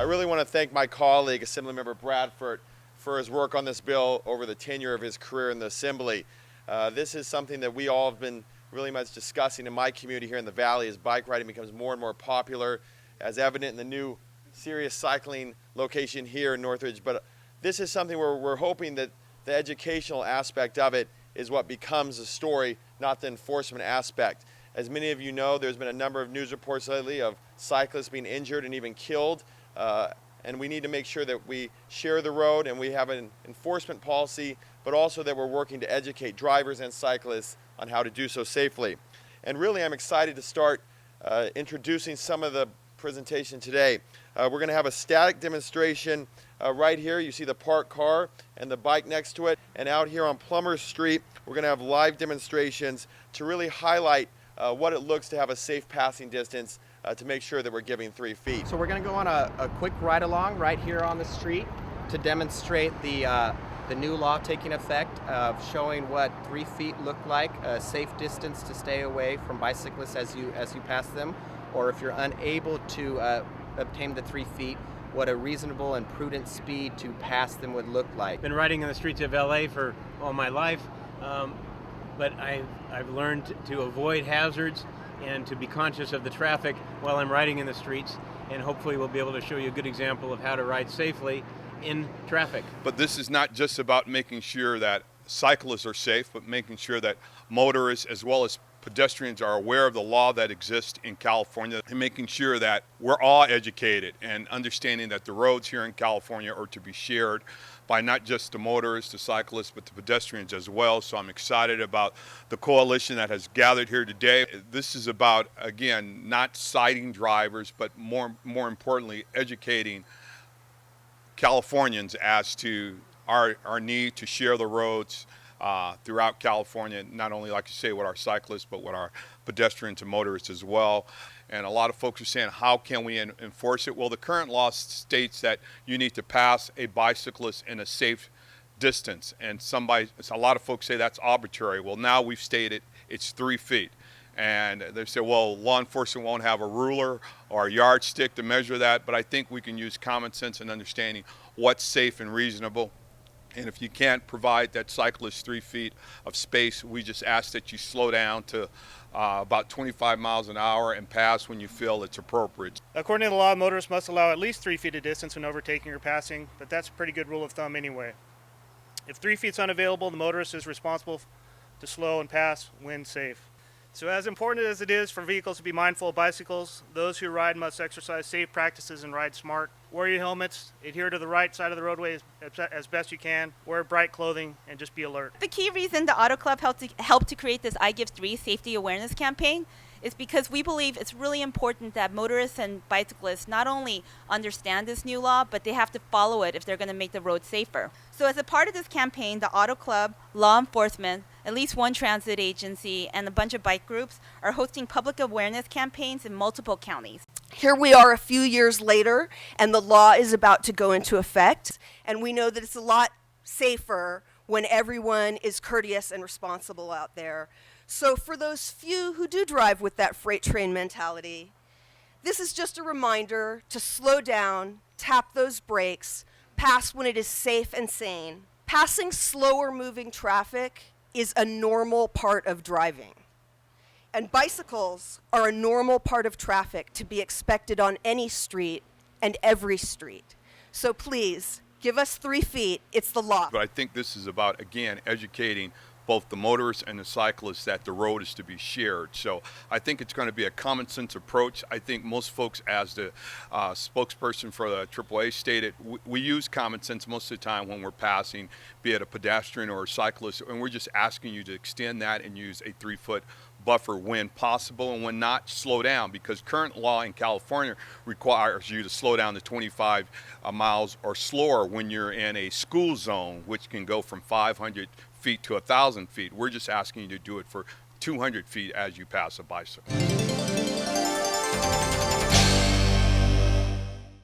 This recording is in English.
I really want to thank my colleague, Assemblymember Bradford, for his work on this bill over the tenure of his career in the Assembly. This is something that we all have been really much discussing in my community here in the Valley as bike riding becomes more and more popular, as evident in the new serious cycling location here in Northridge. But this is something where we're hoping that the educational aspect of it is what becomes the story, not the enforcement aspect. As many of you know, there's been a number of news reports lately of cyclists being injured and even killed. And we need to make sure that we share the road and we have an enforcement policy, but also that we're working to educate drivers and cyclists on how to do so safely. And really, I'm excited to start introducing some of the presentation today. We're going to have a static demonstration right here. You see the parked car and the bike next to it. And out here on Plummer Street, we're going to have live demonstrations to really highlight what it looks to have a safe passing distance to make sure that we're giving 3 feet. So we're going to go on a quick ride along right here on the street to demonstrate the new law taking effect of showing what 3 feet look like, a safe distance to stay away from bicyclists as you pass them, or if you're unable to obtain the 3 feet, what a reasonable and prudent speed to pass them would look like. Been riding in the streets of LA for all my life, but I've learned to avoid hazards and to be conscious of the traffic while I'm riding in the streets, and hopefully we'll be able to show you a good example of how to ride safely in traffic. But this is not just about making sure that cyclists are safe, but making sure that motorists as well as pedestrians are aware of the law that exists in California, and making sure that we're all educated and understanding that the roads here in California are to be shared by not just the motorists, the cyclists, but the pedestrians as well. So I'm excited about the coalition that has gathered here today. This is about, again, not citing drivers, but more importantly, educating Californians as to our need to share the roads throughout California, not only, like you say, with our cyclists, but with our pedestrians and motorists as well. And a lot of folks are saying, how can we enforce it? Well, the current law states that you need to pass a bicyclist in a safe distance. And a lot of folks say that's arbitrary. Well, now we've stated it's 3 feet. And they say, well, law enforcement won't have a ruler or a yardstick to measure that, but I think we can use common sense and understanding what's safe and reasonable. And if you can't provide that cyclist 3 feet of space, we just ask that you slow down to about 25 miles an hour and pass when you feel it's appropriate. According to the law, motorists must allow at least 3 feet of distance when overtaking or passing, but that's a pretty good rule of thumb anyway. If 3 feet is unavailable, the motorist is responsible to slow and pass when safe. So as important as it is for vehicles to be mindful of bicycles, those who ride must exercise safe practices and ride smart. Wear your helmets, adhere to the right side of the roadway as best you can, wear bright clothing, and just be alert. The key reason the Auto Club helped to create this I Give 3 safety awareness campaign is because we believe it's really important that motorists and bicyclists not only understand this new law, but they have to follow it if they're going to make the road safer. So as a part of this campaign, the Auto Club, law enforcement, at least one transit agency, and a bunch of bike groups are hosting public awareness campaigns in multiple counties. Here we are a few years later, and the law is about to go into effect, and we know that it's a lot safer when everyone is courteous and responsible out there. So for those few who do drive with that freight train mentality, this is just a reminder to slow down, tap those brakes, pass when it is safe and sane. Passing slower moving traffic is a normal part of driving. And bicycles are a normal part of traffic to be expected on any street and every street. So please, give us 3 feet, it's the law. But I think this is about, again, educating both the motorists and the cyclists that the road is to be shared. So I think it's going to be a common sense approach. I think most folks, as the spokesperson for the AAA stated, we use common sense most of the time when we're passing, be it a pedestrian or a cyclist, and we're just asking you to extend that and use a 3-foot buffer when possible, and when not, slow down, because current law in California requires you to slow down to 25 miles or slower when you're in a school zone, which can go from 500 feet to 1,000 feet. We're just asking you to do it for 200 feet as you pass a bicycle.